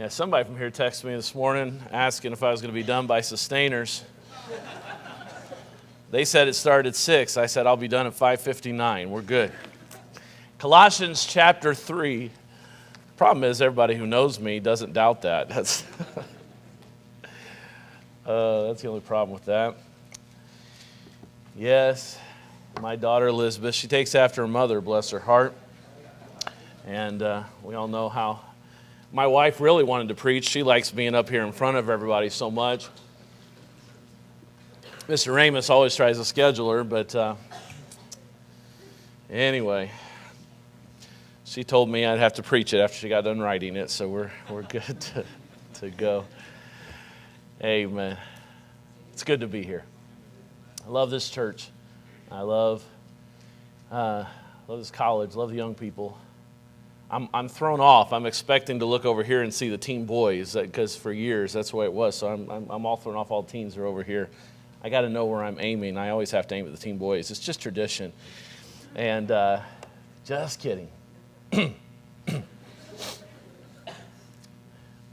Yeah, somebody from here texted me this morning asking if I was going to be done by Sustainers. They said it started at 6. I said I'll be done at 5:59. We're good. Colossians chapter 3. Problem is, everybody who knows me doesn't doubt that. That's the only problem with that. Yes, my daughter Elizabeth, she takes after her mother, bless her heart. And we all know how my wife really wanted to preach. She likes being up here in front of everybody so much. Mr. Ramus always tries to schedule her, but anyway, she told me I'd have to preach it after she got done writing it, so we're good to go. Amen. It's good to be here. I love this church. I love this college. Love the young people. I'm thrown off. I'm expecting to look over here and see the teen boys because for years that's the way it was. So I'm all thrown off. All the teens are over here. I got to know where I'm aiming. I always have to aim at the teen boys. It's just tradition. And just kidding. It's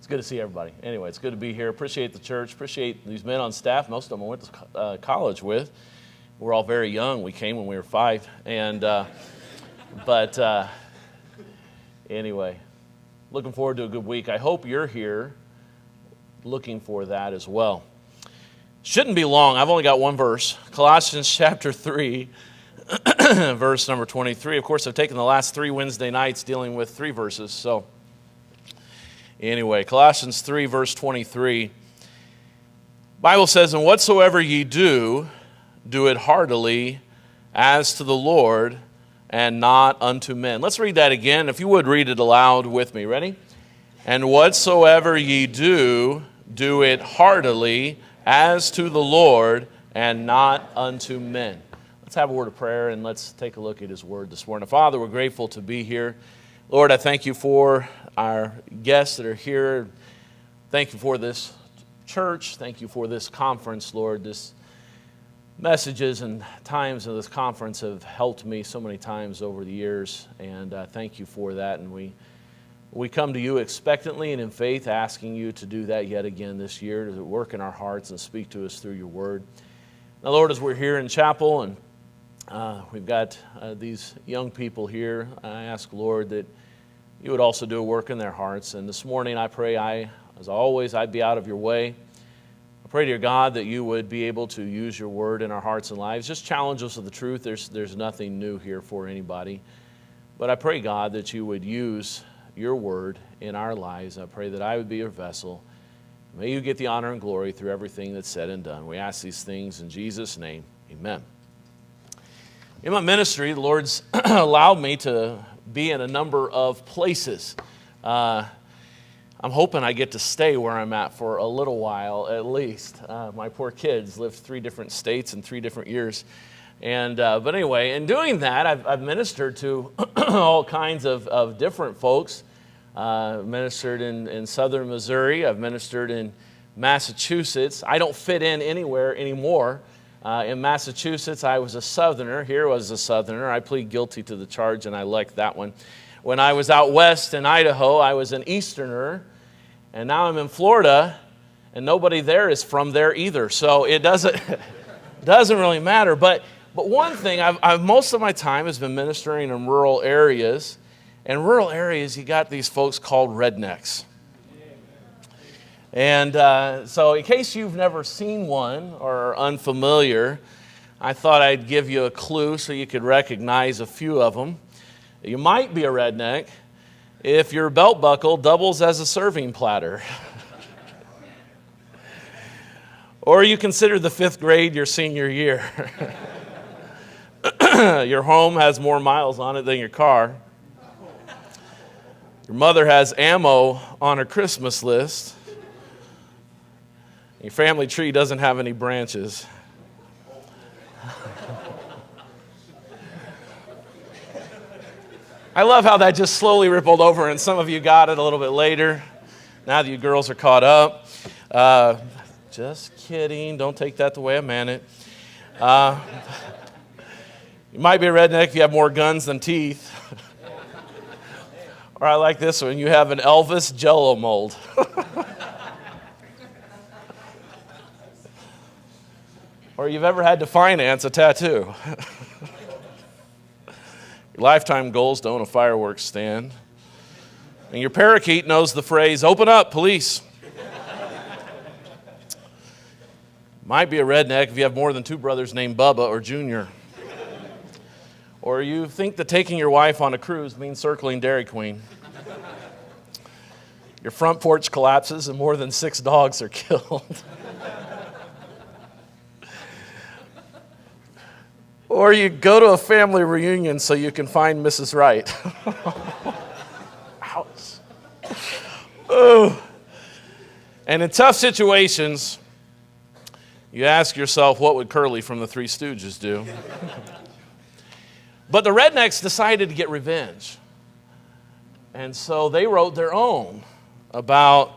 good to see everybody. Anyway, it's good to be here. Appreciate the church. Appreciate these men on staff. Most of them I went to college with. We're all very young. We came when we were 5. And anyway, looking forward to a good week. I hope you're here looking for that as well. Shouldn't be long. I've only got one verse. Colossians chapter 3, verse number 23. Of course, I've taken the last 3 Wednesday nights dealing with 3 verses. So anyway, Colossians 3, verse 23. Bible says, "And whatsoever ye do, do it heartily as to the Lord and not unto men." Let's read that again. If you would read it aloud with me. Ready? "And whatsoever ye do, do it heartily as to the Lord and not unto men." Let's have a word of prayer and let's take a look at His Word this morning. Father, we're grateful to be here. Lord, I thank you for our guests that are here. Thank you for this church. Thank you for this conference, Lord. This messages and times of this conference have helped me so many times over the years, and thank you for that. And we come to you expectantly and in faith, asking you to do that yet again this year, to work in our hearts and speak to us through your word. Now, Lord, as we're here in chapel and we've got these young people here, I ask, Lord, that you would also do a work in their hearts. And this morning I pray, as always, I'd be out of your way. I pray, dear God, that you would be able to use your word in our hearts and lives. Just challenge us with the truth. There's nothing new here for anybody. But I pray, God, that you would use your word in our lives. I pray that I would be your vessel. May you get the honor and glory through everything that's said and done. We ask these things in Jesus' name. Amen. In my ministry, the Lord's allowed me to be in a number of places. I'm hoping I get to stay where I'm at for a little while at least. My poor kids lived 3 different states in 3 different years. But anyway, in doing that, I've ministered to all kinds of different folks. I've ministered in southern Missouri. I've ministered in Massachusetts. I don't fit in anywhere anymore. In Massachusetts, I was a southerner. Here was a southerner. I plead guilty to the charge, and I like that one. When I was out west in Idaho, I was an easterner. And now I'm in Florida, and nobody there is from there either. So it doesn't really matter. But one thing, I've most of my time has been ministering in rural areas. In rural areas, you got these folks called rednecks. And so in case you've never seen one or are unfamiliar, I thought I'd give you a clue so you could recognize a few of them. You might be a redneck if your belt buckle doubles as a serving platter. Or you consider the 5th grade your senior year. Your home has more miles on it than your car. Your mother has ammo on her Christmas list. Your family tree doesn't have any branches. I love how that just slowly rippled over, and some of you got it a little bit later. Now that you girls are caught up. Just kidding. Don't take that the way I meant it. You might be a redneck if you have more guns than teeth. Or I like this one. You have an Elvis Jell-O mold. Or you've ever had to finance a tattoo. Your lifetime goal is to own a fireworks stand. And your parakeet knows the phrase, "Open up, police." Might be a redneck if you have more than two brothers named Bubba or Junior. Or you think that taking your wife on a cruise means circling Dairy Queen. Your front porch collapses and more than 6 dogs are killed. Or you go to a family reunion so you can find Mrs. Right. Ouch. Oh. And in tough situations, you ask yourself, what would Curly from the Three Stooges do? But the rednecks decided to get revenge. And so they wrote their own about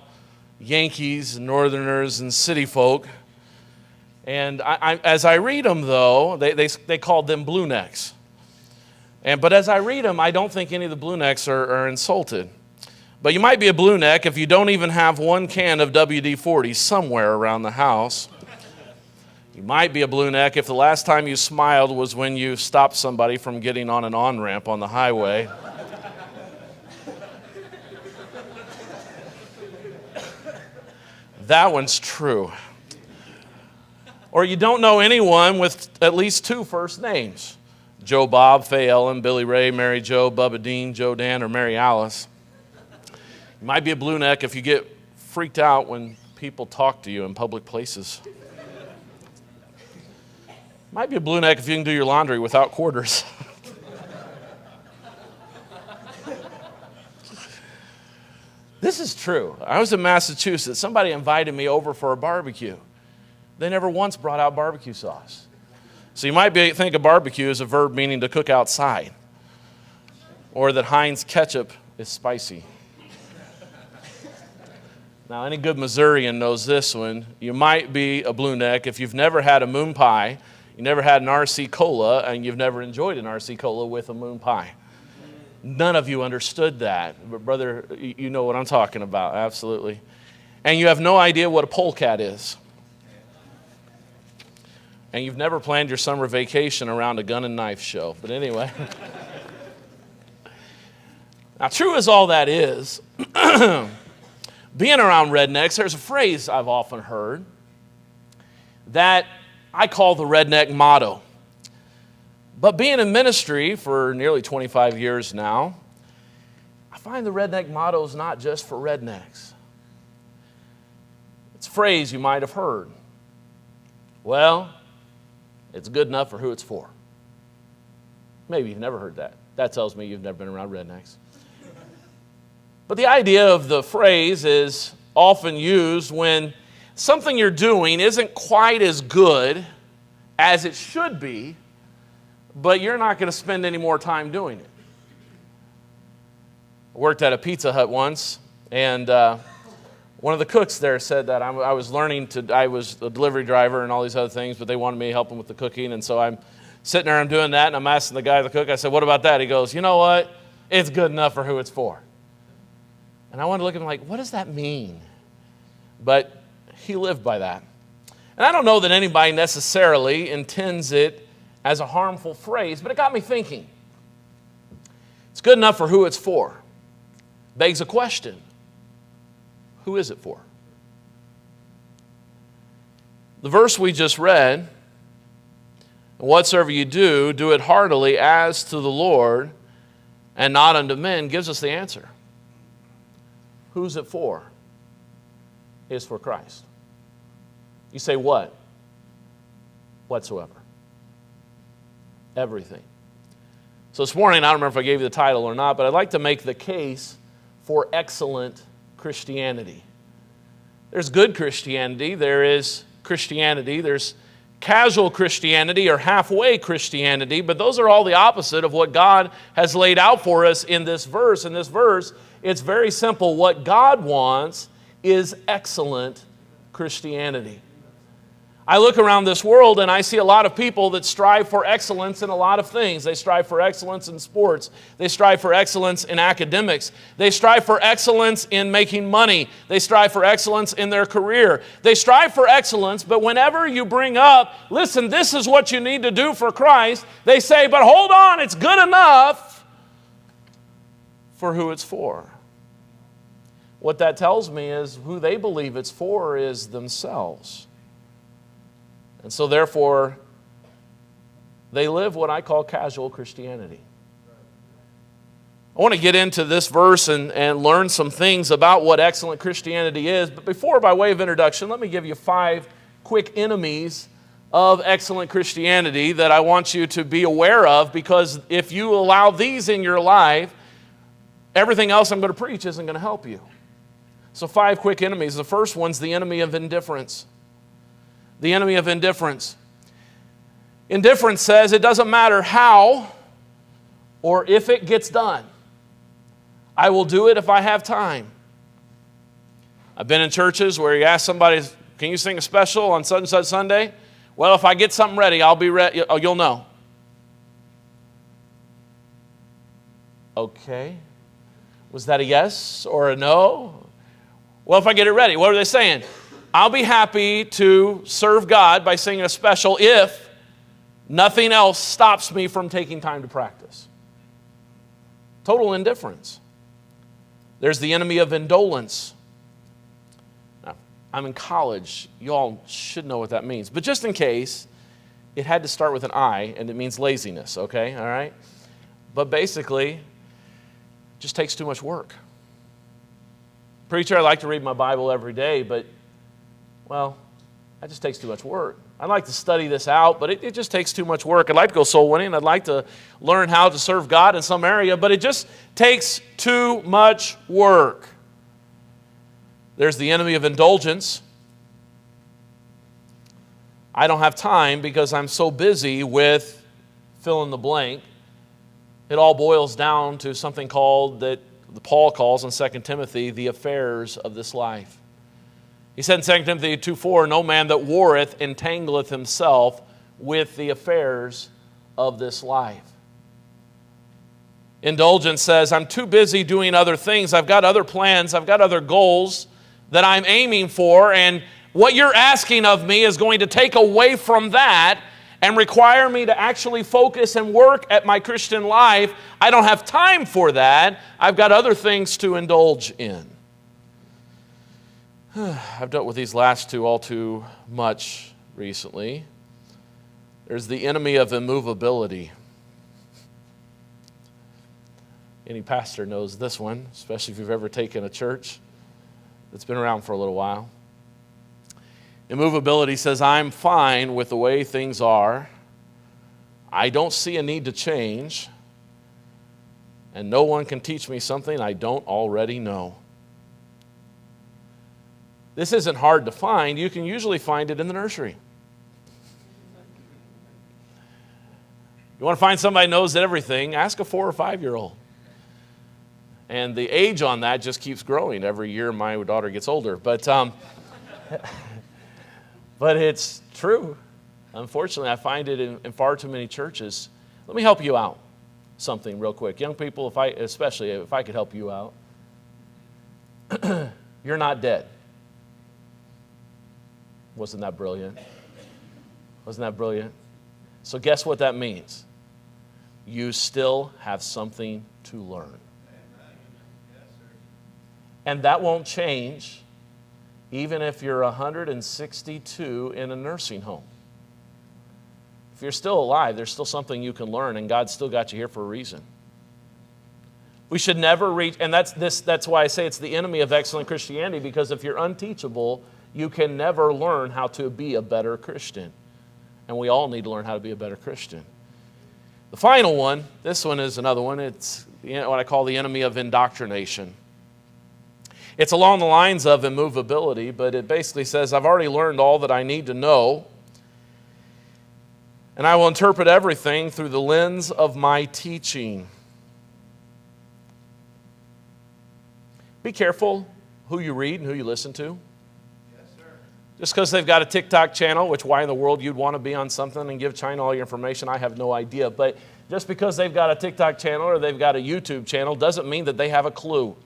Yankees and Northerners and city folk. And as I read them, though, they called them blue necks. But as I read them, I don't think any of the blue necks are insulted. But you might be a blue neck if you don't even have one can of WD-40 somewhere around the house. You might be a blue neck if the last time you smiled was when you stopped somebody from getting on an on-ramp on the highway. That one's true. Or you don't know anyone with at least 2 first names. Joe Bob, Fay Ellen, Billy Ray, Mary Jo, Bubba Dean, Joe Dan, or Mary Alice. You might be a blue neck if you get freaked out when people talk to you in public places. Might be a blue neck if you can do your laundry without quarters. This is true. I was in Massachusetts. Somebody invited me over for a barbecue. They never once brought out barbecue sauce. So you might think of barbecue as a verb meaning to cook outside, or that Heinz ketchup is spicy. Now, any good Missourian knows this one. You might be a blue neck if you've never had a moon pie, you never had an RC Cola, and you've never enjoyed an RC Cola with a moon pie. None of you understood that. But brother, you know what I'm talking about, absolutely. And you have no idea what a polecat is. And you've never planned your summer vacation around a gun and knife show. But anyway. Now, true as all that is, being around rednecks, there's a phrase I've often heard that I call the redneck motto. But being in ministry for nearly 25 years now, I find the redneck motto is not just for rednecks. It's a phrase you might have heard. Well, it's good enough for who it's for. Maybe you've never heard that. That tells me you've never been around rednecks. But the idea of the phrase is often used when something you're doing isn't quite as good as it should be, but you're not going to spend any more time doing it. I worked at a Pizza Hut once, and one of the cooks there said that I was a delivery driver and all these other things, but they wanted me to help them with the cooking, and so I'm sitting there, I'm doing that, and I'm asking the guy, the cook, I said, what about that? He goes, you know what? It's good enough for who it's for. And I wanted to look at him like, what does that mean? But he lived by that. And I don't know that anybody necessarily intends it as a harmful phrase, but it got me thinking. It's good enough for who it's for. Begs a question. Who is it for? The verse we just read, whatsoever you do, do it heartily as to the Lord and not unto men, gives us the answer. Who's it for? It's for Christ. You say what? Whatsoever. Everything. So this morning, I don't remember if I gave you the title or not, but I'd like to make the case for excellent Christianity. There's good Christianity. There is Christianity. There's casual Christianity or halfway Christianity, but those are all the opposite of what God has laid out for us in this verse. In this verse, it's very simple. What God wants is excellent Christianity. I look around this world and I see a lot of people that strive for excellence in a lot of things. They strive for excellence in sports. They strive for excellence in academics. They strive for excellence in making money. They strive for excellence in their career. They strive for excellence, but whenever you bring up, listen, this is what you need to do for Christ, they say, but hold on, it's good enough for who it's for. What that tells me is who they believe it's for is themselves. And so therefore, they live what I call casual Christianity. I want to get into this verse and learn some things about what excellent Christianity is. But before, by way of introduction, let me give you 5 quick enemies of excellent Christianity that I want you to be aware of, because if you allow these in your life, everything else I'm going to preach isn't going to help you. So 5 quick enemies. The first one's the enemy of indifference. The enemy of indifference. Indifference says it doesn't matter how or if it gets done. I will do it if I have time. I've been in churches where you ask somebody, can you sing a special on such and such Sunday? Well, if I get something ready, I'll be ready. Oh, you'll know. Okay. Was that a yes or a no? Well, if I get it ready, what are they saying? I'll be happy to serve God by singing a special if nothing else stops me from taking time to practice. Total indifference. There's the enemy of indolence. Now, I'm in college. You all should know what that means. But just in case, it had to start with an I, and it means laziness, okay? All right? But basically, it just takes too much work. Preacher, I like to read my Bible every day, but well, that just takes too much work. I'd like to study this out, but it just takes too much work. I'd like to go soul winning. I'd like to learn how to serve God in some area, but it just takes too much work. There's the enemy of indulgence. I don't have time because I'm so busy with fill in the blank. It all boils down to something called, that Paul calls in 2 Timothy, the affairs of this life. He said in 2 Timothy 2:4, no man that warreth entangleth himself with the affairs of this life. Indulgence says, I'm too busy doing other things. I've got other plans. I've got other goals that I'm aiming for. And what you're asking of me is going to take away from that and require me to actually focus and work at my Christian life. I don't have time for that. I've got other things to indulge in. I've dealt with these last 2 all too much recently. There's the enemy of immovability. Any pastor knows this one, especially if you've ever taken a church that's been around for a little while. Immovability says, I'm fine with the way things are. I don't see a need to change. And no one can teach me something I don't already know. This isn't hard to find. You can usually find it in the nursery. You want to find somebody who knows everything, ask a 4 or 5-year-old. And the age on that just keeps growing. Every year my daughter gets older. But it's true. Unfortunately, I find it in far too many churches. Let me help you out something real quick. Young people, especially if I could help you out. You're not dead. Wasn't that brilliant? Wasn't that brilliant? So guess what that means? You still have something to learn. And that won't change even if you're 162 in a nursing home. If you're still alive, there's still something you can learn, and God's still got you here for a reason. We should never reach, and that's why I say it's the enemy of excellent Christianity, because if you're unteachable, you can never learn how to be a better Christian. And we all need to learn how to be a better Christian. The final one, this one is another one. It's what I call the enemy of indoctrination. It's along the lines of immovability, but it basically says, I've already learned all that I need to know, and I will interpret everything through the lens of my teaching. Be careful who you read and who you listen to. Just because they've got a TikTok channel, which why in the world you'd want to be on something and give China all your information, I have no idea. But just because they've got a TikTok channel or they've got a YouTube channel doesn't mean that they have a clue.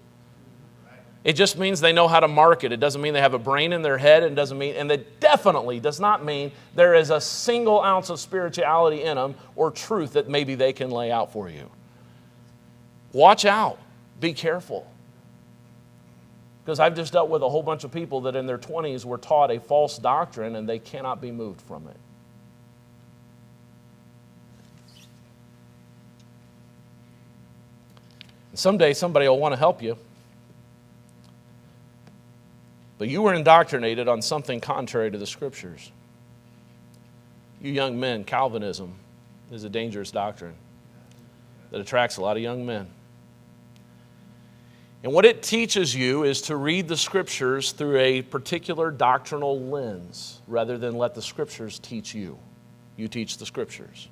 It just means they know how to market. It doesn't mean they have a brain in their head. And it definitely does not mean there is a single ounce of spirituality in them or truth that maybe they can lay out for you. Watch out. Be careful. Because I've just dealt with a whole bunch of people that in their 20s were taught a false doctrine and they cannot be moved from it. Someday somebody will want to help you. But you were indoctrinated on something contrary to the Scriptures. You young men, Calvinism is a dangerous doctrine that attracts a lot of young men. And what it teaches you is to read the Scriptures through a particular doctrinal lens rather than let the Scriptures teach you. You teach the Scriptures.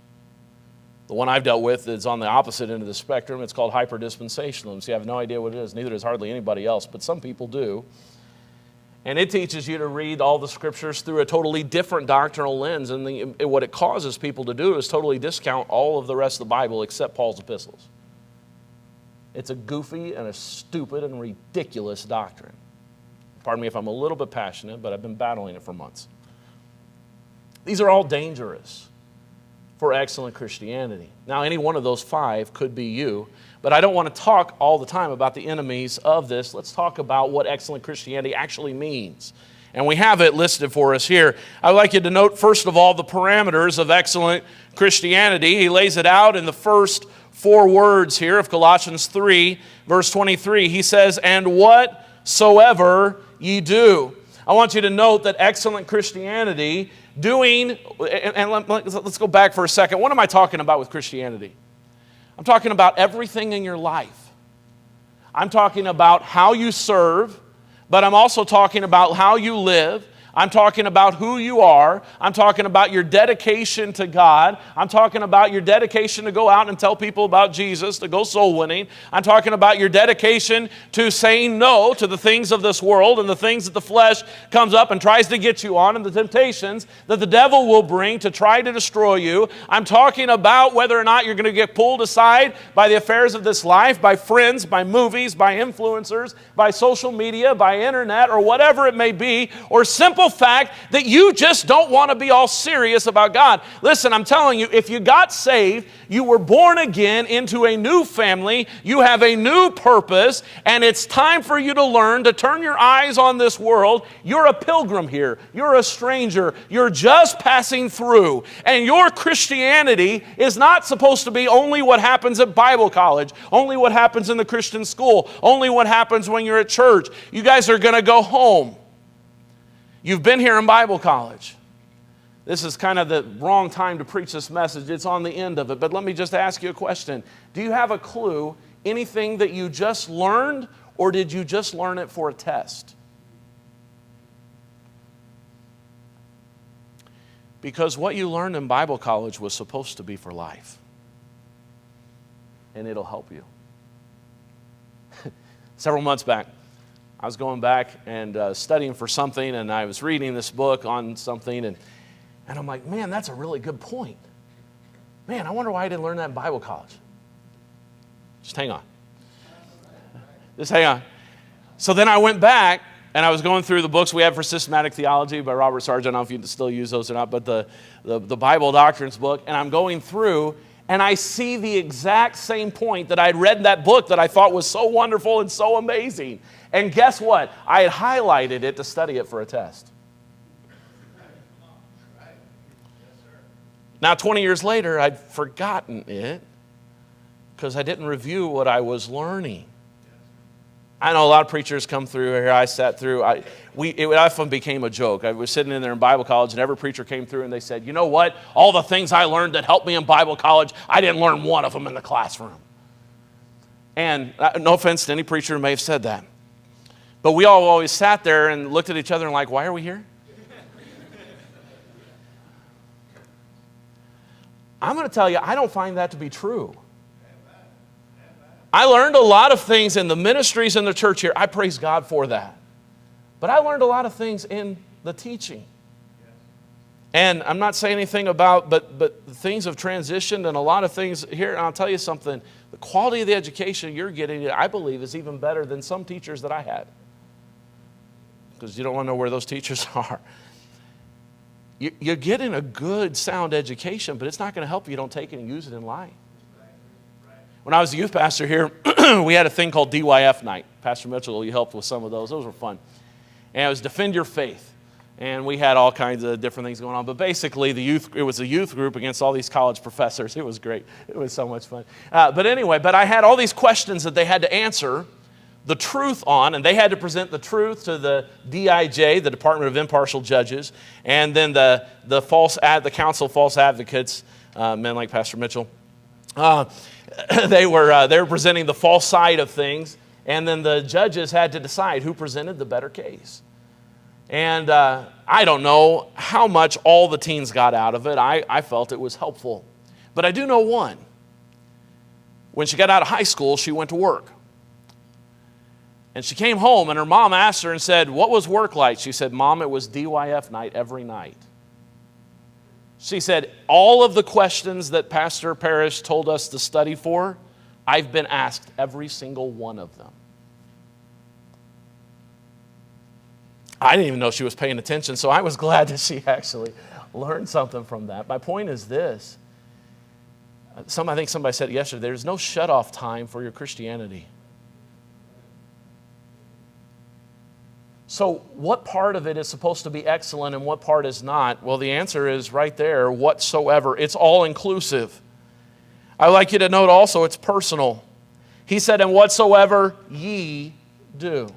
The one I've dealt with is on the opposite end of the spectrum. It's called hyperdispensationalism. You have no idea what it is. Neither does hardly anybody else, but some people do. And it teaches you to read all the Scriptures through a totally different doctrinal lens. And what it causes people to do is totally discount all of the rest of the Bible except Paul's epistles. It's a goofy and a stupid and ridiculous doctrine. Pardon me if I'm a little bit passionate, but I've been battling it for months. These are all dangerous for excellent Christianity. Now, any one of those five could be you, but I don't want to talk all the time about the enemies of this. Let's talk about what excellent Christianity actually means. And we have it listed for us here. I'd like you to note, first of all, the parameters of excellent Christianity. He lays it out in the first 4 words here of Colossians 3, verse 23. He says, "And whatsoever ye do." I want you to note that excellent Christianity let's go back for a second. What am I talking about with Christianity? I'm talking about everything in your life. I'm talking about how you serve, but I'm also talking about how you live. I'm talking about who you are. I'm talking about your dedication to God. I'm talking about your dedication to go out and tell people about Jesus, to go soul winning. I'm talking about your dedication to saying no to the things of this world and the things that the flesh comes up and tries to get you on and the temptations that the devil will bring to try to destroy you. I'm talking about whether or not you're going to get pulled aside by the affairs of this life, by friends, by movies, by influencers, by social media, by internet, or whatever it may be, or simple fact that you just don't want to be all serious about God. Listen, I'm telling you, if you got saved, you were born again into a new family, you have a new purpose, and it's time for you to learn to turn your eyes on this world. You're a pilgrim here. You're a stranger. You're just passing through. And your Christianity is not supposed to be only what happens at Bible college, only what happens in the Christian school, only what happens when you're at church. You guys are going to go home. You've been here in Bible college. This is kind of the wrong time to preach this message. It's on the end of it. But let me just ask you a question. Do you have a clue anything that you just learned, or did you just learn it for a test? Because what you learned in Bible college was supposed to be for life. And it'll help you. Several months back, I was going back and studying for something, and I was reading this book on something, and I'm like, man, that's a really good point. Man, I wonder why I didn't learn that in Bible college. Just hang on. Just hang on. So then I went back, and I was going through the books we have for systematic theology by Robert Sargent. I don't know if you still use those or not, but the Bible doctrines book, and I'm going through, and I see the exact same point that I'd read in that book that I thought was so wonderful and so amazing. And guess what? I had highlighted it to study it for a test. Now, 20 years later, I'd forgotten it because I didn't review what I was learning. I know a lot of preachers come through here. I sat through. It often became a joke. I was sitting in there in Bible college, and every preacher came through, and they said, you know what? All the things I learned that helped me in Bible college, I didn't learn one of them in the classroom. And no offense to any preacher who may have said that. But we all always sat there and looked at each other and like, why are we here? I'm going to tell you, I don't find that to be true. I learned a lot of things in the ministries in the church here. I praise God for that. But I learned a lot of things in the teaching. And I'm not saying anything about, but things have transitioned and a lot of things here. And I'll tell you something, the quality of the education you're getting, I believe, is even better than some teachers that I had. Because you don't want to know where those teachers are. You're getting a good, sound education, but it's not going to help if you don't take it and use it in life. When I was a youth pastor here, we had a thing called DYF night. Pastor Mitchell, you helped with some of those. Those were fun. And it was Defend Your Faith. And we had all kinds of different things going on. But basically, it was a youth group against all these college professors. It was great. It was so much fun. But I had all these questions that they had to answer the truth on, and they had to present the truth to the DIJ, the Department of Impartial Judges, and then the Council of False Advocates, men like Pastor Mitchell. They were presenting the false side of things, and then the judges had to decide who presented the better case. And I don't know how much all the teens got out of it. I felt it was helpful. But I do know one. When she got out of high school, she went to work. And she came home, and her mom asked her and said, "What was work like?" She said, "Mom, it was DYF night every night." She said, "All of the questions that Pastor Parrish told us to study for, I've been asked every single one of them." I didn't even know she was paying attention, so I was glad that she actually learned something from that. My point is this. I think somebody said it yesterday, there's no shut-off time for your Christianity. So what part of it is supposed to be excellent and what part is not? Well, the answer is right there, whatsoever. It's all-inclusive. I'd like you to note also it's personal. He said, "And whatsoever ye do."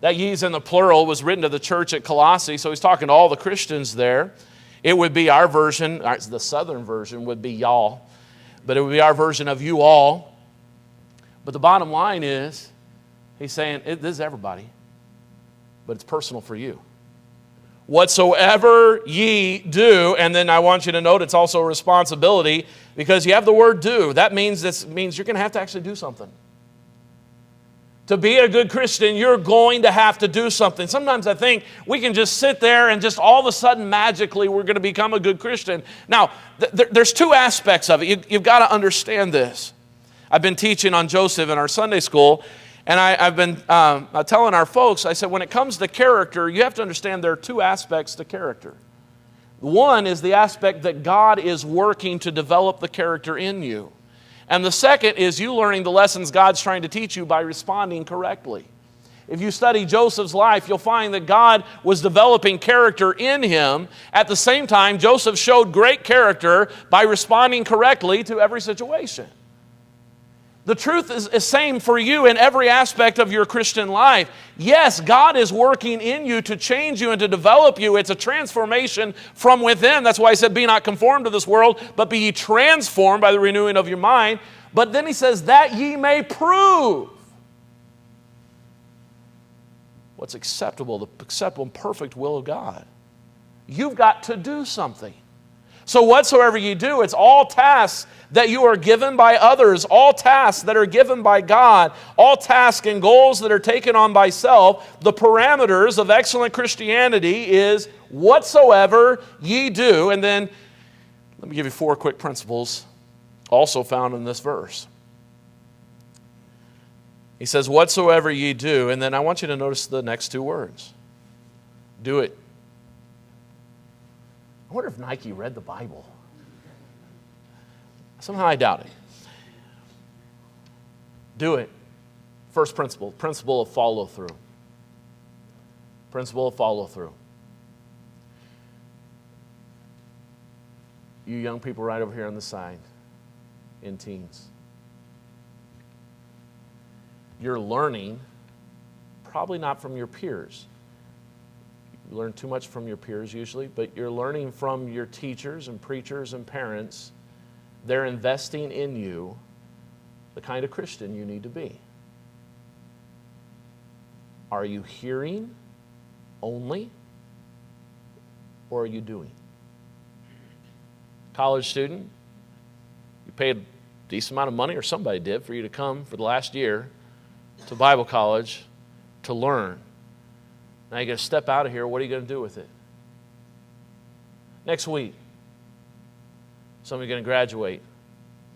That ye's in the plural was written to the church at Colossae, so he's talking to all the Christians there. It would be our version, the southern version would be y'all, but it would be our version of you all. But the bottom line is, he's saying, this is everybody, but it's personal for you. Whatsoever ye do, and then I want you to note it's also a responsibility because you have the word do. That means you're going to have to actually do something. To be a good Christian, you're going to have to do something. Sometimes I think we can just sit there and just all of a sudden magically we're going to become a good Christian. Now, there's two aspects of it. You've got to understand this. I've been teaching on Joseph in our Sunday school, and I've been telling our folks, I said, when it comes to character, you have to understand there are two aspects to character. One is the aspect that God is working to develop the character in you. And the second is you learning the lessons God's trying to teach you by responding correctly. If you study Joseph's life, you'll find that God was developing character in him. At the same time, Joseph showed great character by responding correctly to every situation. The truth is the same for you in every aspect of your Christian life. Yes, God is working in you to change you and to develop you. It's a transformation from within. That's why he said, "Be not conformed to this world, but be ye transformed by the renewing of your mind." But then he says, "That ye may prove what's acceptable, the acceptable and perfect will of God." You've got to do something. So whatsoever you do, it's all tasks that you are given by others, all tasks that are given by God, all tasks and goals that are taken on by self. The parameters of excellent Christianity is whatsoever ye do. And then let me give you 4 quick principles also found in this verse. He says, whatsoever ye do, and then I want you to notice the next 2 words. Do it. I wonder if Nike read the Bible. Somehow I doubt it. Do it. First principle of follow-through. Principle of follow-through. You young people right over here on the side, in teens. You're learning, probably not from your peers. You learn too much from your peers usually, but you're learning from your teachers and preachers and parents. They're investing in you the kind of Christian you need to be. Are you hearing only, or are you doing? College student, you paid a decent amount of money, or somebody did, for you to come for the last year to Bible college to learn. Now you got to step out of here. What are you going to do with it? Next week, some of you are going to graduate,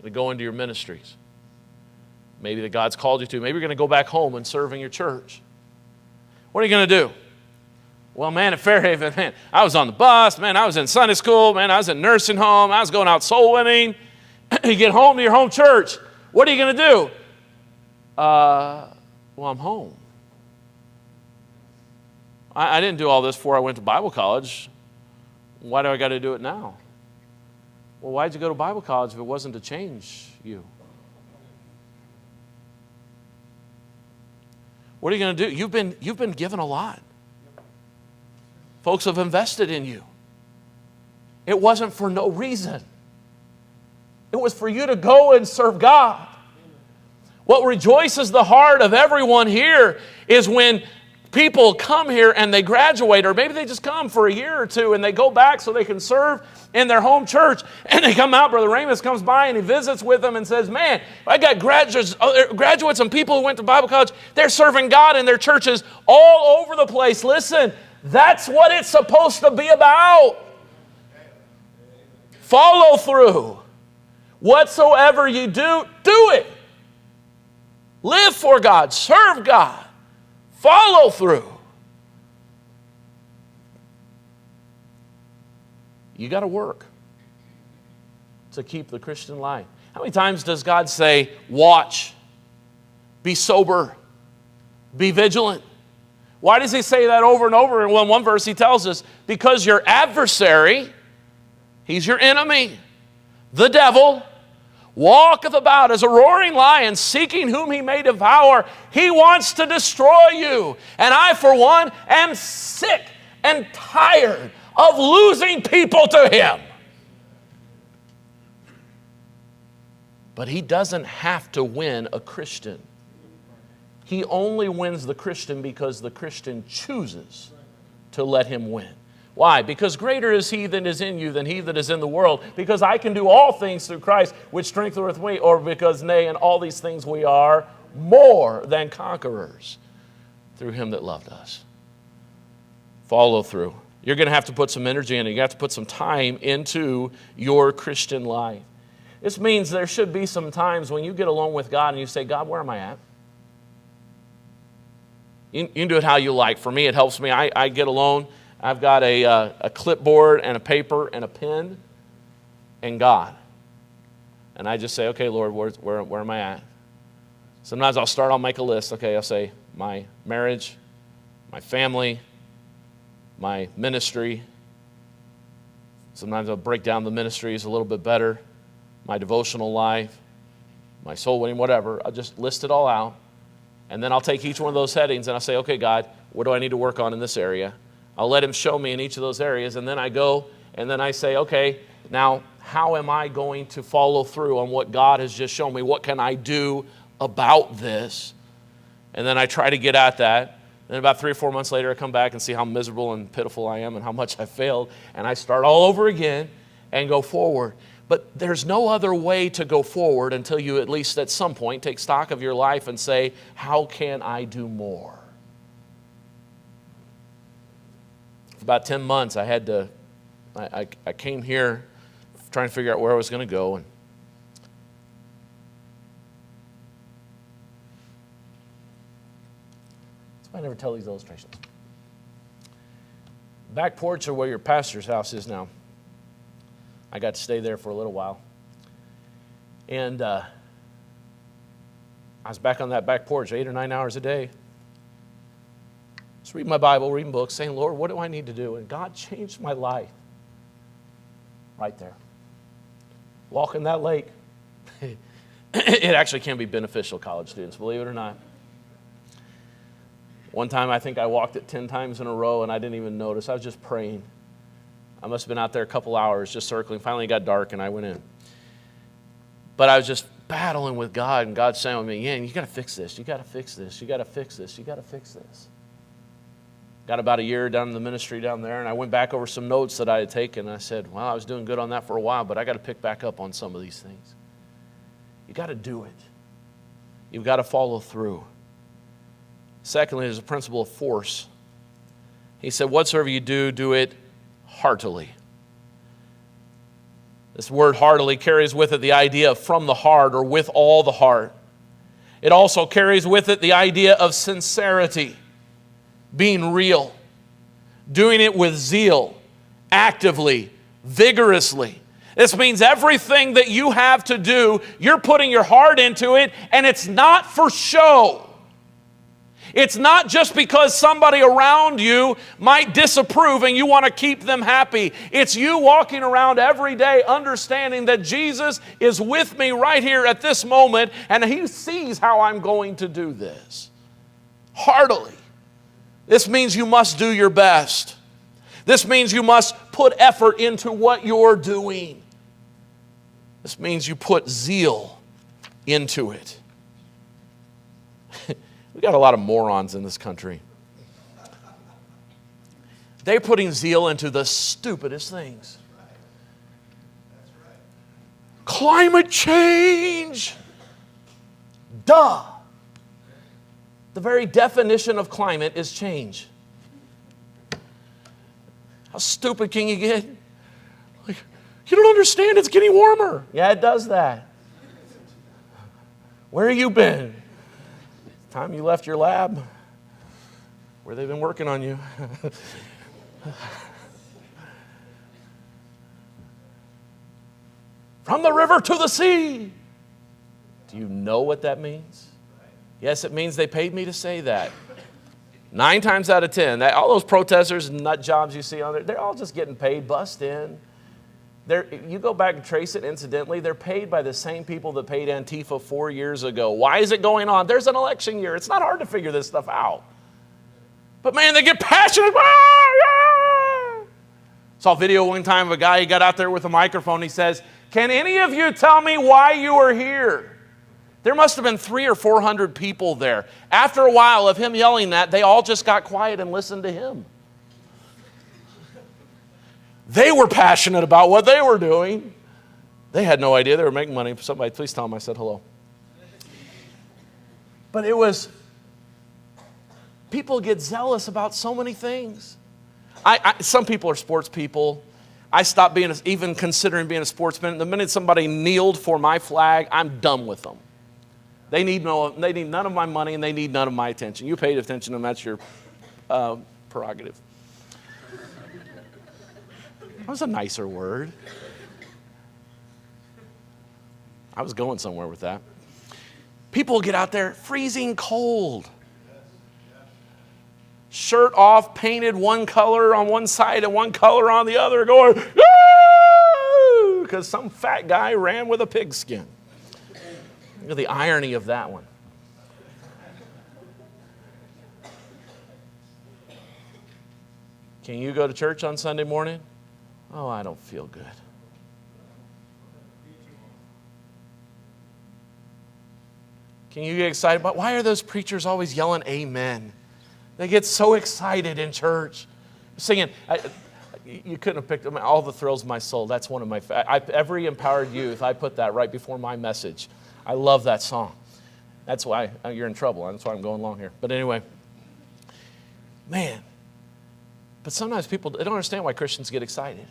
going to go into your ministries. Maybe that God's called you to. Maybe you're going to go back home and serve in your church. What are you going to do? Well, man, at Fairhaven, man, I was on the bus. Man, I was in Sunday school. Man, I was in nursing home. I was going out soul winning. You get home to your home church. What are you going to do? Well, I'm home. I didn't do all this before I went to Bible college. Why do I got to do it now? Well, why'd you go to Bible college if it wasn't to change you? What are you going to do? You've been given a lot. Folks have invested in you. It wasn't for no reason. It was for you to go and serve God. What rejoices the heart of everyone here is when people come here and they graduate, or maybe they just come for a year or two and they go back so they can serve in their home church, and they come out. Brother Ramus comes by and he visits with them and says, man, I got graduates and people who went to Bible college. They're serving God in their churches all over the place. Listen, that's what it's supposed to be about. Follow through. Whatsoever you do, do it. Live for God. Serve God. Follow through. You got to work to keep the Christian life. How many times does God say, watch, be sober, be vigilant? Why does he say that over and over? Well, in one verse he tells us, because your adversary, he's your enemy, the devil, walketh about as a roaring lion, seeking whom he may devour. He wants to destroy you. And I, for one, am sick and tired of losing people to him. But he doesn't have to win a Christian. He only wins the Christian because the Christian chooses to let him win. Why? Because greater is he that is in you than he that is in the world. Because I can do all things through Christ, which strengtheneth me, or because, nay, in all these things we are more than conquerors through him that loved us. Follow through. You're going to have to put some energy in it. You have to put some time into your Christian life. This means there should be some times when you get alone with God and you say, God, where am I at? You can do it how you like. For me, it helps me. I get alone. I've got a clipboard and a paper and a pen and God. And I just say, okay, Lord, where am I at? Sometimes I'll make a list. Okay, I'll say my marriage, my family, my ministry. Sometimes I'll break down the ministries a little bit better. My devotional life, my soul winning, whatever. I'll just list it all out. And then I'll take each one of those headings and I'll say, okay, God, what do I need to work on in this area? I'll let him show me in each of those areas. And then I go and then I say, okay, now how am I going to follow through on what God has just shown me? What can I do about this? And then I try to get at that. Then about 3 or 4 months later, I come back and see how miserable and pitiful I am and how much I failed. And I start all over again and go forward. But there's no other way to go forward until you at least at some point take stock of your life and say, how can I do more? For about 10 months, I came here trying to figure out where I was going to go. And that's why I never tell these illustrations. Back porch of where your pastor's house is now. I got to stay there for a little while. And I was back on that back porch 8 or 9 hours a day. Just reading my Bible, reading books, saying, Lord, what do I need to do? And God changed my life right there. Walking that lake. It actually can be beneficial, college students, believe it or not. One time I think I walked it 10 times in a row and I didn't even notice. I was just praying. I must have been out there a couple hours just circling. Finally it got dark and I went in. But I was just battling with God, and God saying to me, yeah, you got to fix this. You got to fix this. You got to fix this. You got to fix this. Got about a year down in the ministry down there, and I went back over some notes that I had taken. And I said, well, I was doing good on that for a while, but I got to pick back up on some of these things. You got to do it. You've got to follow through. Secondly, there's a principle of force. He said, whatsoever you do, do it heartily. This word heartily carries with it the idea of from the heart or with all the heart. It also carries with it the idea of sincerity, being real, doing it with zeal, actively, vigorously. This means everything that you have to do, you're putting your heart into it, and it's not for show. It's not just because somebody around you might disapprove and you want to keep them happy. It's you walking around every day understanding that Jesus is with me right here at this moment, and He sees how I'm going to do this. Heartily. This means you must do your best. This means you must put effort into what you're doing. This means you put zeal into it. We got a lot of morons in this country. They're putting zeal into the stupidest things. Climate change. Duh. The very definition of climate is change. How stupid can you get? Like, you don't understand, it's getting warmer. Yeah, it does that. Where have you been? Time you left your lab, where they've been working on you. From the river to the sea. Do you know what that means? Yes, it means they paid me to say that. 9 times out of 10, all those protesters and nut jobs you see on there, they're all just getting paid, bust in. You go back and trace it, incidentally, they're paid by the same people that paid Antifa 4 years ago. Why is it going on? There's an election year. It's not hard to figure this stuff out. But man, they get passionate. Ah, yeah. Saw a video one time of a guy, he got out there with a microphone. He says, can any of you tell me why you are here? There must have been 300 or 400 people there. After a while of him yelling that, they all just got quiet and listened to him. They were passionate about what they were doing. They had no idea they were making money. Somebody, please tell them I said hello. But it was, people get zealous about so many things. Some people are sports people. I stopped even considering being a sportsman. The minute somebody kneeled for my flag, I'm done with them. They need none of my money, and they need none of my attention. You paid attention to them, that's your prerogative. That was a nicer word. I was going somewhere with that. People get out there freezing cold. Shirt off, painted one color on one side and one color on the other, going, because some fat guy ran with a pigskin. Look at the irony of that one. Can you go to church on Sunday morning? Oh, I don't feel good. Can you get excited about, why are those preachers always yelling amen? They get so excited in church. Singing, you couldn't have picked them, All the Thrills of My Soul. That's one of my, every empowered youth, I put that right before my message. I love that song. That's why you're in trouble. That's why I'm going along here. But anyway, man. But sometimes people, they don't understand why Christians get excited.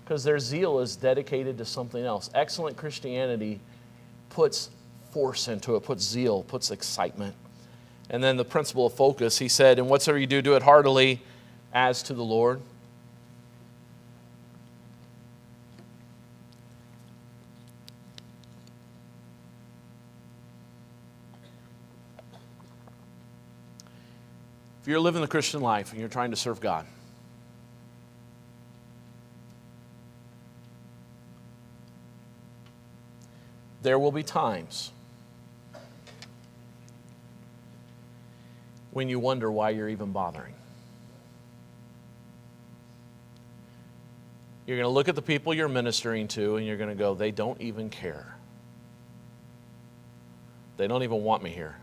Because their zeal is dedicated to something else. Excellent Christianity puts force into it, puts zeal, puts excitement. And then the principle of focus, he said, and whatsoever you do, do it heartily as to the Lord. If you're living the Christian life and you're trying to serve God, there will be times when you wonder why you're even bothering. You're going to look at the people you're ministering to and you're going to go, they don't even care. They don't even want me here.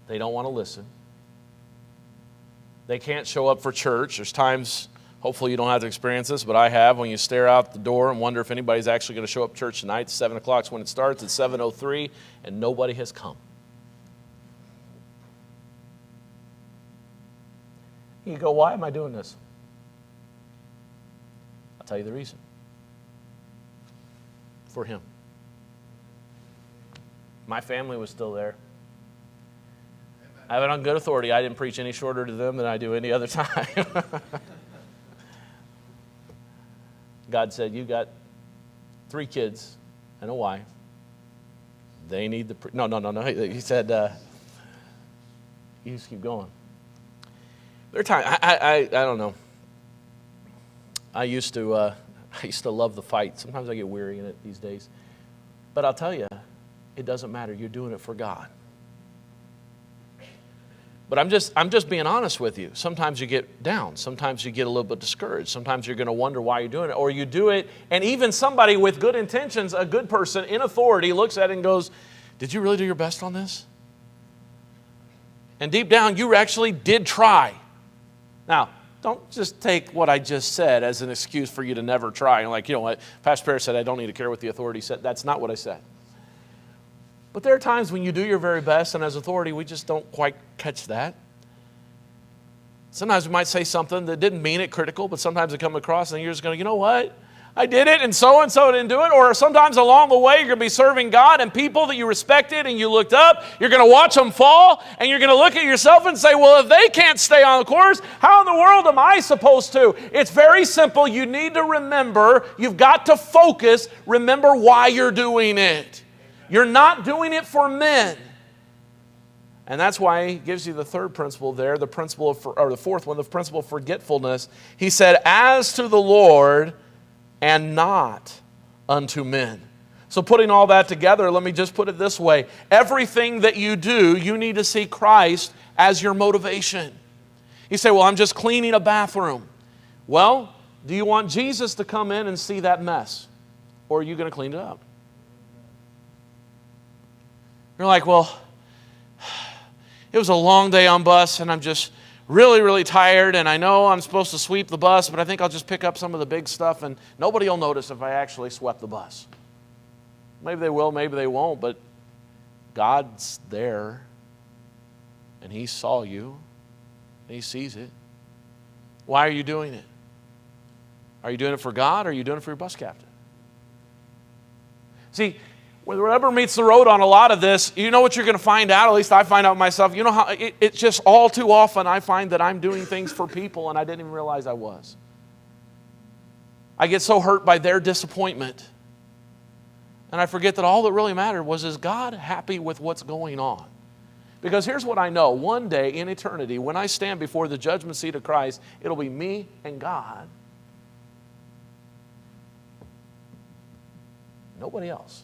They don't want to listen. They can't show up for church. There's times, hopefully you don't have to experience this, but I have, when you stare out the door and wonder if anybody's actually going to show up to church tonight. 7 o'clock is when it starts. It's 7:03, and nobody has come. You go, why am I doing this? I'll tell you the reason. For Him. My family was still there. I have it on good authority. I didn't preach any shorter to them than I do any other time. God said, you got 3 kids and a wife. They need the... No. He said, you just keep going. There are times, I don't know. I used to love the fight. Sometimes I get weary in it these days. But I'll tell you, it doesn't matter. You're doing it for God. But I'm just being honest with you. Sometimes you get down. Sometimes you get a little bit discouraged. Sometimes you're going to wonder why you're doing it. Or you do it, and even somebody with good intentions, a good person in authority, looks at it and goes, did you really do your best on this? And deep down, you actually did try. Now, don't just take what I just said as an excuse for you to never try. And like, you know what, Pastor Parrish said, I don't need to care what the authority said. That's not what I said. But there are times when you do your very best, and as authority, we just don't quite catch that. Sometimes we might say something that didn't mean it critical, but sometimes it comes across, and you're just going, you know what? I did it, and so didn't do it. Or sometimes along the way, you're going to be serving God, and people that you respected and you looked up, you're going to watch them fall, and you're going to look at yourself and say, well, if they can't stay on the course, how in the world am I supposed to? It's very simple. You need to remember, you've got to focus, remember why you're doing it. You're not doing it for men. And that's why he gives you the third principle there, the fourth one, the principle of forgetfulness. He said, as to the Lord and not unto men. So putting all that together, let me just put it this way. Everything that you do, you need to see Christ as your motivation. You say, well, I'm just cleaning a bathroom. Well, do you want Jesus to come in and see that mess? Or are you going to clean it up? You're like, well, it was a long day on bus, and I'm just really, really tired, and I know I'm supposed to sweep the bus, but I think I'll just pick up some of the big stuff, and nobody will notice if I actually swept the bus. Maybe they will, maybe they won't, but God's there, and He saw you, and He sees it. Why are you doing it? Are you doing it for God, or are you doing it for your bus captain? See, when the rubber meets the road on a lot of this, you know what you're going to find out, at least I find out myself, you know how it's just all too often I find that I'm doing things for people and I didn't even realize I was. I get so hurt by their disappointment. And I forget that all that really mattered was, is God happy with what's going on? Because here's what I know. One day in eternity, when I stand before the judgment seat of Christ, it'll be me and God. Nobody else.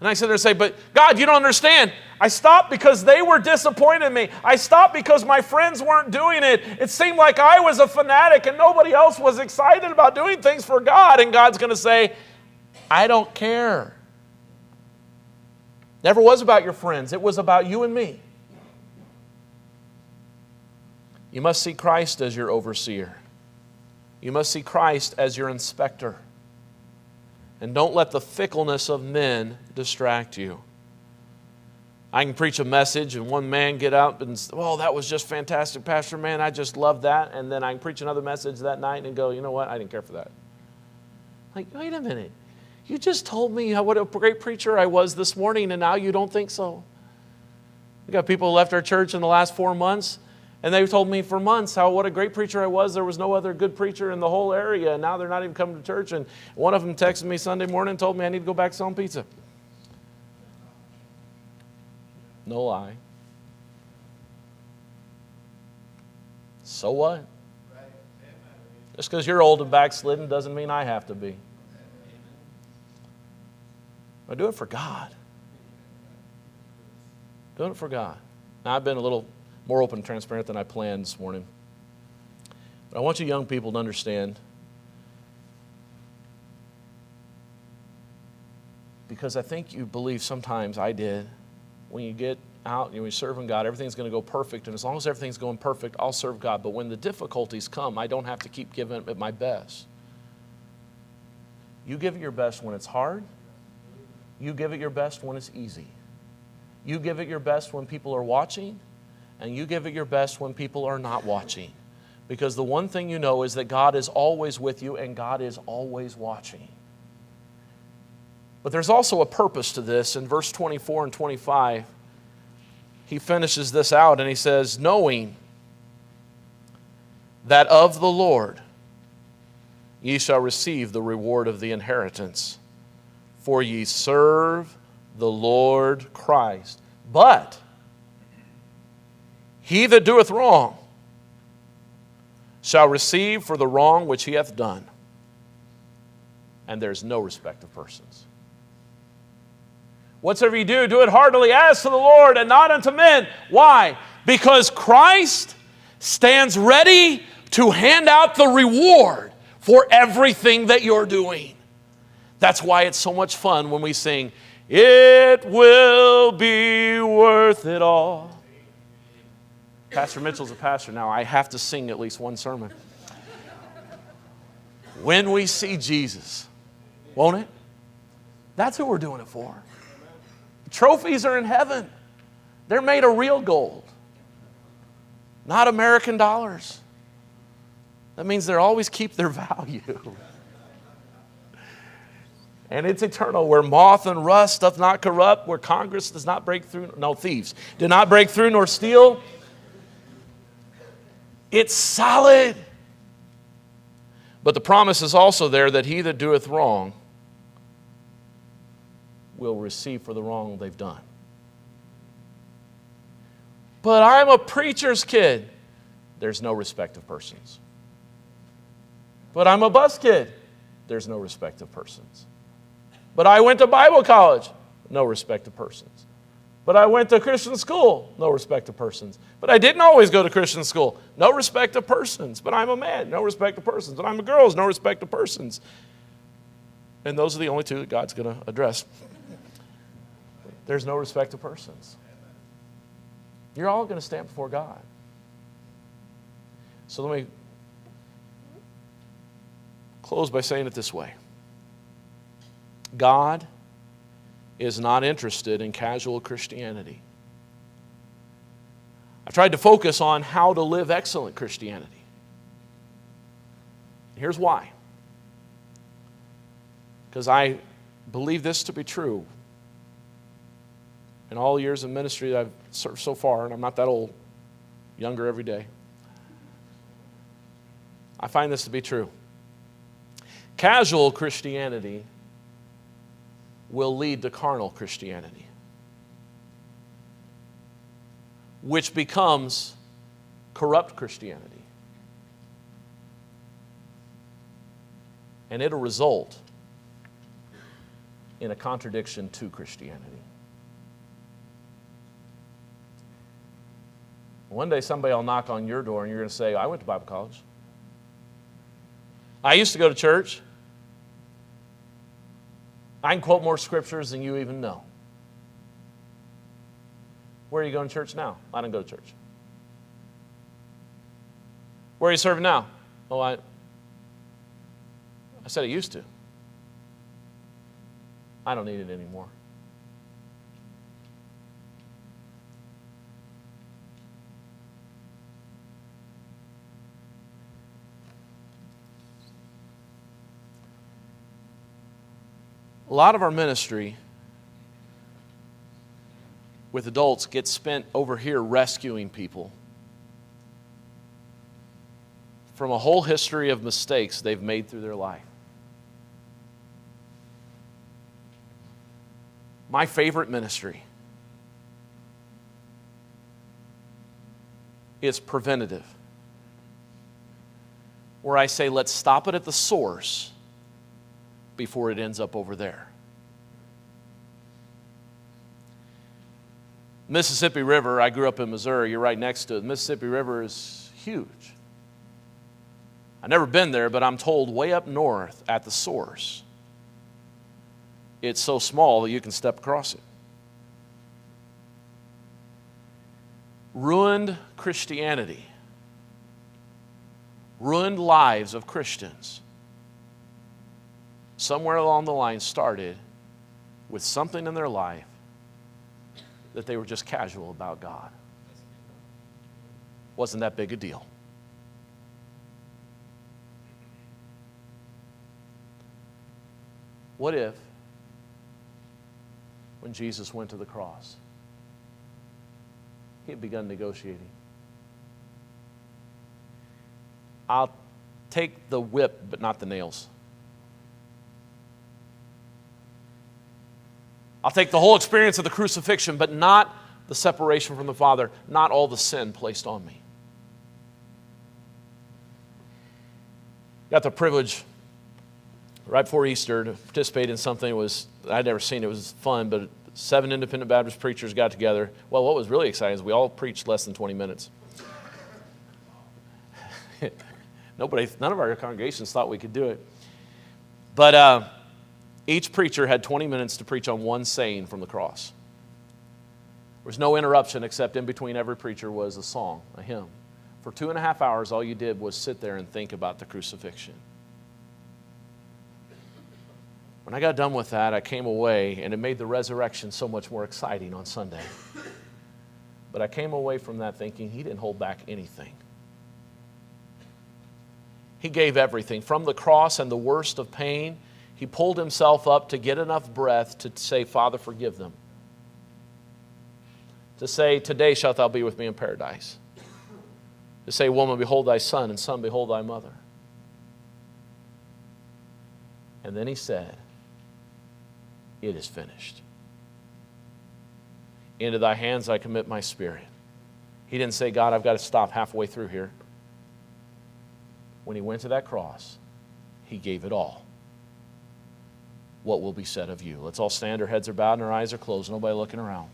And I sit there and say, but God, you don't understand. I stopped because they were disappointed in me. I stopped because my friends weren't doing it. It seemed like I was a fanatic and nobody else was excited about doing things for God. And God's going to say, I don't care. Never was about your friends. It was about you and me. You must see Christ as your overseer. You must see Christ as your inspector. And don't let the fickleness of men distract you. I can preach a message and one man get up and say, oh, that was just fantastic, Pastor, man, I just love that. And then I can preach another message that night and go, you know what, I didn't care for that. Like, wait a minute. You just told me what a great preacher I was this morning, and now you don't think so. We got people who left our church in the last 4 months, and they've told me for months what a great preacher I was. There was no other good preacher in the whole area, and now they're not even coming to church. And one of them texted me Sunday morning and told me I need to go back selling pizza. No lie. So what? Just because you're old and backslidden doesn't mean I have to be. I do it for God. Doing it for God. Now, I've been a little more open and transparent than I planned this morning. But I want you young people to understand, because I think you believe sometimes, I did, when you get out and you're serving God, everything's going to go perfect, and as long as everything's going perfect, I'll serve God. But when the difficulties come, I don't have to keep giving it my best. You give it your best when it's hard. You give it your best when it's easy. You give it your best when people are watching. and you give it your best when people are not watching. Because the one thing you know is that God is always with you and God is always watching. But there's also a purpose to this. In verse 24 and 25, he finishes this out and he says, knowing that of the Lord ye shall receive the reward of the inheritance, for ye serve the Lord Christ. But he that doeth wrong shall receive for the wrong which he hath done. And there's no respect of persons. Whatsoever you do, do it heartily as to the Lord and not unto men. Why? Because Christ stands ready to hand out the reward for everything that you're doing. That's why it's so much fun when we sing, "It will be worth it all." Pastor Mitchell's a pastor now. I have to sing at least one sermon. When we see Jesus, won't it? That's who we're doing it for. Trophies are in heaven. They're made of real gold, not American dollars. That means they'll always keep their value. And it's eternal, where moth and rust doth not corrupt, where Congress does not break through, no, thieves do not break through nor steal. It's solid. But the promise is also there that he that doeth wrong will receive for the wrong they've done. But I'm a preacher's kid. There's no respect of persons. But I'm a bus kid. There's no respect of persons. But I went to Bible college. No respect of persons. But I went to Christian school. No respect of persons. But I didn't always go to Christian school. No respect of persons. But I'm a man. No respect of persons. But I'm a girl. No respect of persons. And those are the only two that God's going to address. There's no respect of persons. You're all going to stand before God. So let me close by saying it this way. God is not interested in casual Christianity. I've tried to focus on how to live excellent Christianity. Here's why. Because I believe this to be true. In all years of ministry that I've served so far, and I'm not that old, younger every day, I find this to be true. Casual Christianity will lead to carnal Christianity, which becomes corrupt Christianity. And it'll result in a contradiction to Christianity. One day somebody will knock on your door and you're going to say, I went to Bible college. I used to go to church. I can quote more scriptures than you even know. Where are you going to church now? I don't go to church. Where are you serving now? Oh, I said I used to. I don't need it anymore. A lot of our ministry with adults gets spent over here rescuing people from a whole history of mistakes they've made through their life. My favorite ministry is preventative, where I say, let's stop it at the source before it ends up over there. Mississippi River, I grew up in Missouri, you're right next to it. The Mississippi River is huge. I've never been there, but I'm told way up north at the source, it's so small that you can step across it. Ruined Christianity, ruined lives of Christians, somewhere along the line started with something in their life that they were just casual about God. wasn't that big a deal. What if, when Jesus went to the cross, he had begun negotiating? I'll take the whip, but not the nails. I'll take the whole experience of the crucifixion, but not the separation from the Father, not all the sin placed on me. Got the privilege right before Easter to participate in something I'd never seen. It was fun, but 7 independent Baptist preachers got together. Well, what was really exciting is we all preached less than 20 minutes. None of our congregations thought we could do it. But each preacher had 20 minutes to preach on one saying from the cross. There was no interruption except in between every preacher was a song, a hymn. For 2.5 hours, all you did was sit there and think about the crucifixion. When I got done with that, I came away, and it made the resurrection so much more exciting on Sunday. But I came away from that thinking he didn't hold back anything. He gave everything. From the cross and the worst of pain, he pulled himself up to get enough breath to say, Father, forgive them. To say, today shalt thou be with me in paradise. To say, woman, behold thy son, and son, behold thy mother. And then he said, it is finished. Into thy hands I commit my spirit. He didn't say, God, I've got to stop halfway through here. When he went to that cross, he gave it all. What will be said of you? Let's all stand, our heads are bowed and our eyes are closed, nobody looking around.